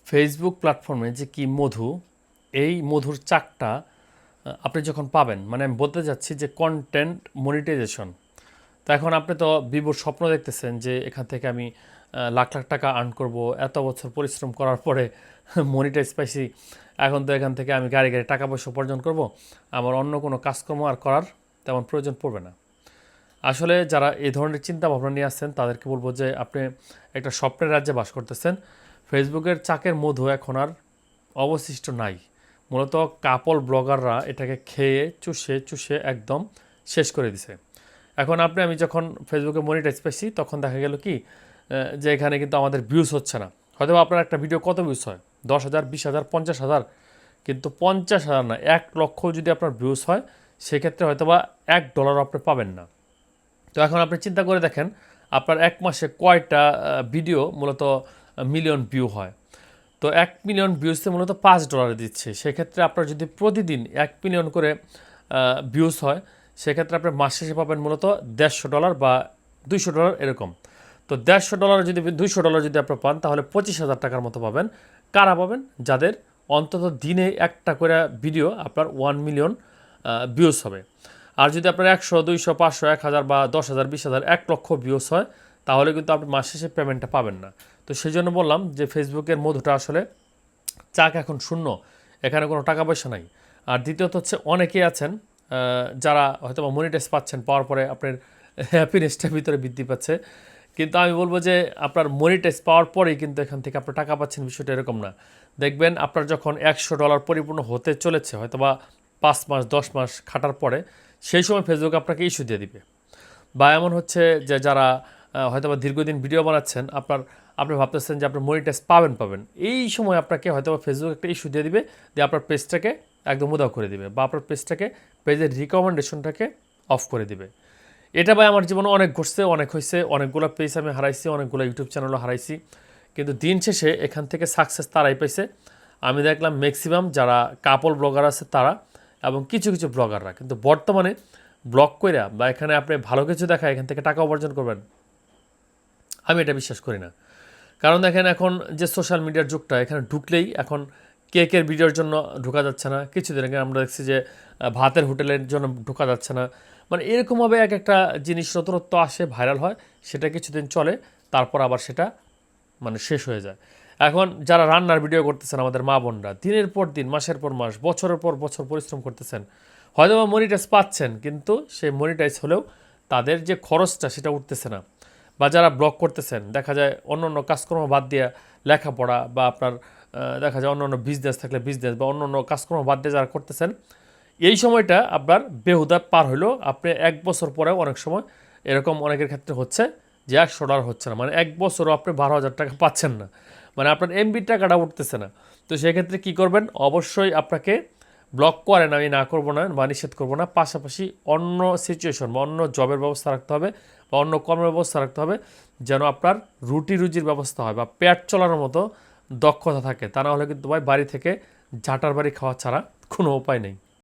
Facebook প্ল্যাটফর্মে যে কি মধু, এই মধুর চাকটা আপনি যখন পাবেন, মানে আমি বলতে যাচ্ছি যে কন্টেন্ট মনিটাইজেশন। তো এখন আপনি তো বিভোর স্বপ্ন দেখতেছেন যে এখান থেকে আমি লাখ লাখ টাকা আর্ন করব, এত বছর পরিশ্রম করার পরে মনিটাইজ পাইছি, এখন তো এখান থেকে আমি গাড়ি গাড়ি টাকা পয়সা উপার্জন করব, আমার অন্য কোনো কাজকর্ম আর করার তেমন প্রয়োজন পড়বে না। আসলে যারা এই ধরনের চিন্তা ভাবনা নিয়ে আসছেন তাদেরকে বলবো যে আপনি একটা স্বপ্নের রাজ্যে বাস করতেছেন। ফেসবুকের চাকের মধু এখন আর অবশিষ্ট নাই। মূলত কাপল ব্লগাররা এটাকে খেয়ে চুষে চুষে একদম শেষ করে দিছে। এখন আমি যখন ফেসবুকে মনিটাইজ পেয়েছি তখন দেখা গেল কি যে এখানে কিন্তু আমাদের ভিউজ হচ্ছে না। হয়তো আপনার একটা ভিডিও কত ভিউজ হয়, 10,000, 20,000, 50,000, কিন্তু 50,000 না, 1,00,000 যদি আপনার ভিউজ হয় সেক্ষেত্রে হয়তো বা $1 আপনি পাবেন না। তো এখন আপনি চিন্তা করে দেখেন আপনার এক মাসে কয়টা ভিডিও মূলত মিলিয়ন ভিউ হয়। তো 1 মিলিয়ন ভিউজে মূলত $5 দিচ্ছে। সেক্ষেত্রে আপনার যদি প্রতিদিন 1 মিলিয়ন করে ভিউজ হয়, সেক্ষেত্রে আপনি মাস শেষে পাবেন মূলত $150 বা $200 এরকম। তো $150 যদি $200 যদি আপনি পান তাহলে 25,000 টাকার মতো পাবেন। কারা পাবেন? যাদের অন্তত দিনে একটা করে ভিডিও আপনার 1 মিলিয়ন ভিউজ হবে। আর যদি আপনার 100, 200, 500, 1,000 বা 10,000, 20,000, 1,00,000 ভিউজ হয়, তাহলে কিন্তু আপনি মাস শেষে পেমেন্টটা পাবেন না। তো সেই জন্য বললাম যে ফেসবুকের মধুটা আসলে চাক এখন শূন্য, এখানে কোনো টাকা পয়সা নাই। আর দ্বিতীয়ত হচ্ছে অনেকেই আছেন যারা হয়তো বা মনিটাইজ পাচ্ছেন, পাওয়ার পরে আপনার হ্যাপিনেসটার ভিতরে বৃদ্ধি পাচ্ছে। কিন্তু আমি বলবো যে আপনার মনিটাইজ পাওয়ার পরেই কিন্তু এখান থেকে আপনার টাকা পাচ্ছেন, বিষয়টা এরকম না। দেখবেন আপনার যখন $100 পরিপূর্ণ হতে চলেছে, হয়তো বা 5 মাস 10 মাস খাটার পরে, সেই সময় ফেসবুক আপনাকে ইস্যু দিয়ে দিবে। বা এমন হচ্ছে যে যারা হয়তো বা দীর্ঘদিন ভিডিও বানাচ্ছেন, আপনি ভাবতেছেন যে আপনি মনিটাইজ পাবেন, এই সময় আপনাকে হয়তো বা ফেসবুক একটা ইস্যু দিয়ে দিবে, দিয়ে আপনার পেজটাকে একদম উধাও করে দিবে, বা আপনার পেজের রিকমেন্ডেশনটাকে অফ করে দিবে। এটা ভাই আমার জীবনে অনেক ঘটছে, অনেক হয়েছে, অনেকগুলো পেজ আমি হারাইছি, অনেকগুলো ইউটিউব চ্যানেলও হারাইছি। কিন্তু দিন শেষে এখান থেকে সাকসেস তারাই পাইছে। আমি দেখলাম ম্যাক্সিমাম যারা কাপল ব্লগার আছে তারা, এবং কিছু কিছু ব্লগাররা। কিন্তু বর্তমানে ব্লগ কইরা বা এখানে আপনি ভালো কিছু দেখা এখান থেকে টাকা উপার্জন করবেন, আমি এটা বিশ্বাস করি না। কারণ দেখেন এখন যে সোশ্যাল মিডিয়ার যুগটা, এখানে ঢুকলেই এখন কেকের ভিডিওর জন্য ঢোকা যাচ্ছে না, কিছুদিন আগে আমরা দেখছি যে ভাতের হোটেলের জন্য ঢোকা যাচ্ছে না। মানে এরকমভাবে এক একটা জিনিস নতুনত্ব আসে, ভাইরাল হয়, সেটা কিছুদিন চলে, তারপর আবার সেটা মানে শেষ হয়ে যায়। এখন যারা রান্নার ভিডিও করতেছেন আমাদের মা বোনরা, দিনের পর দিন, মাসের পর মাস, বছরের পর বছর পরিশ্রম করতেছেন, হয়তো বা মনিটাইজ পাচ্ছেন, কিন্তু সেই মনিটাইজ হলেও তাদের যে খরচটা সেটা উঠতেছে না। বা যারা ব্লগ করতেছেন, দেখা যায় অন্য অন্য কাজকর্ম বাদ দিয়ে লেখাপড়া বা আপনার দেখা যায় অন্য অন্য বিজনেস থাকলে বিজনেস বা অন্য অন্য কাজকর্ম বাদ দিয়ে যারা করতেছেন, এই সময়টা আপনার বেহুদা পার হইলেও আপনি 1 বছর পরেও অনেক সময় এরকম অনেকের ক্ষেত্রে হচ্ছে যে $100 হচ্ছে না, মানে 1 বছরও আপনি 12,000 টাকা পাচ্ছেন না, মানে আপনার এমবির টাকাটা উঠতেছে না। তো সেক্ষেত্রে কী করবেন? অবশ্যই আপনাকে ব্লক করেন, আমি না করবো না বা নিষেধ করবো না, পাশাপাশি অন্য সিচুয়েশন বা অন্য জবের ব্যবস্থা রাখতে হবে বা অন্য কর্মের ব্যবস্থা রাখতে হবে, যেন আপনার রুটি রুজির ব্যবস্থা হয় বা পেট চলানোর মতো দক্ষতা থাকে। তা না হলে কিন্তু ভাই বাড়ি থেকে ঝাঁটার বাড়ি খাওয়া ছাড়া কোনো উপায় নেই।